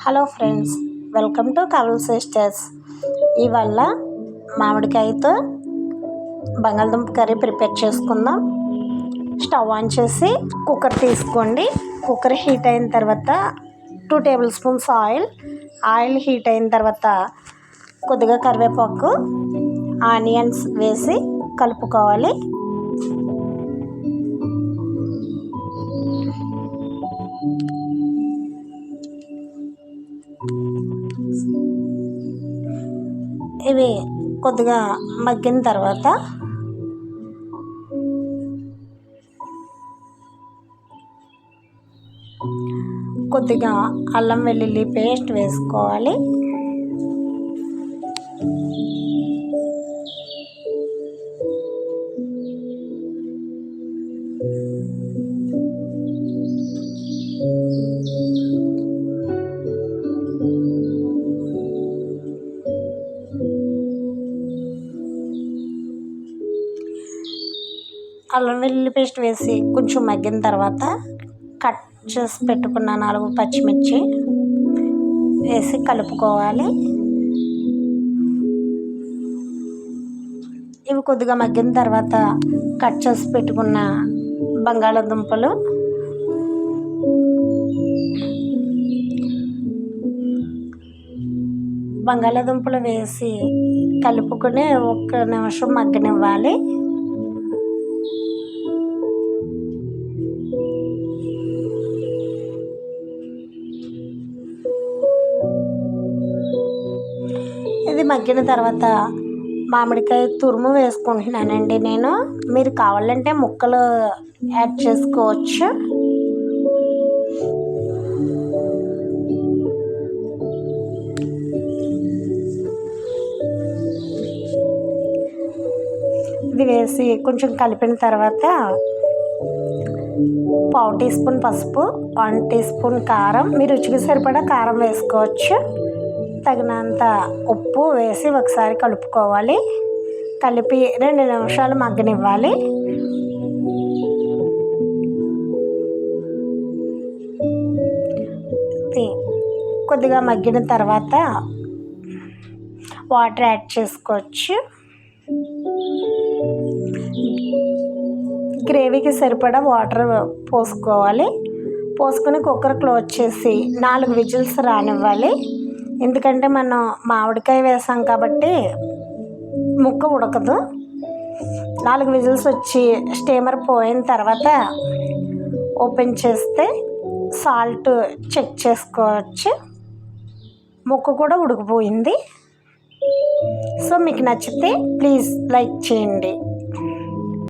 Hello friends, welcome to Kaval sisters. ఇవాళ మామిడికాయతో బంగాళదుంప కర్రీ ప్రిపేర్ చేసుకుందాం. స్టవ్ ఆన్ చేసి కుక్కర్ తీసుకోండి. కుక్కర్ హీట్ అయిన తర్వాత 2 టేబుల్ స్పూన్స్ ఆయిల్ హీట్ అయిన తర్వాత కొద్దిగా కరివేపాకు, ఆనియన్స్ వేసి కలుపుకోవాలి. ఇవి కొద్దిగా మగ్గిన తర్వాత కొద్దిగా అల్లం వెల్లుల్లి పేస్ట్ వేసుకోవాలి. అల్లం వెల్లుల్లి పేస్ట్ వేసి కొంచెం మగ్గిన తర్వాత కట్ చేసి పెట్టుకున్న 4 పచ్చిమిర్చి వేసి కలుపుకోవాలి. ఇవి కొద్దిగా మగ్గిన తర్వాత కట్ చేసి పెట్టుకున్న బంగాళాదుంపలు వేసి కలుపుకొని 1 నిమిషం మగ్గనివ్వాలి. ఇది మగ్గిన తర్వాత మామిడికాయ తురుము వేసుకుంటున్నానండి నేను. మీరు కావాలంటే ముక్కలు యాడ్ చేసుకోవచ్చు. ఇది వేసి కొంచెం కలిపిన తర్వాత 1/2 టీ స్పూన్ పసుపు, 1 టీ స్పూన్ కారం, మీ రుచికి సరిపడా కారం వేసుకోవచ్చు. తగినంత ఉప్పు వేసి ఒకసారి కలుపుకోవాలి. కలిపి 2 నిమిషాలు మగ్గనివ్వాలి. కొద్దిగా మగ్గిన తర్వాత వాటర్ యాడ్ చేసుకోవచ్చు. గ్రేవీకి సరిపడా వాటర్ పోసుకోవాలి. పోసుకొని కుక్కర్ క్లోజ్ చేసి 4 విజిల్స్ రానివ్వాలి. ఎందుకంటే మనం మామిడికాయ వేసాం కాబట్టి ముక్క ఉడకదు. 4 విజిల్స్ వచ్చి స్టీమర్ పోయిన తర్వాత ఓపెన్ చేస్తే సాల్ట్ చెక్ చేసుకోవచ్చు. ముక్క కూడా ఉడికిపోయింది. సో మీకు నచ్చితే ప్లీజ్ లైక్ చేయండి.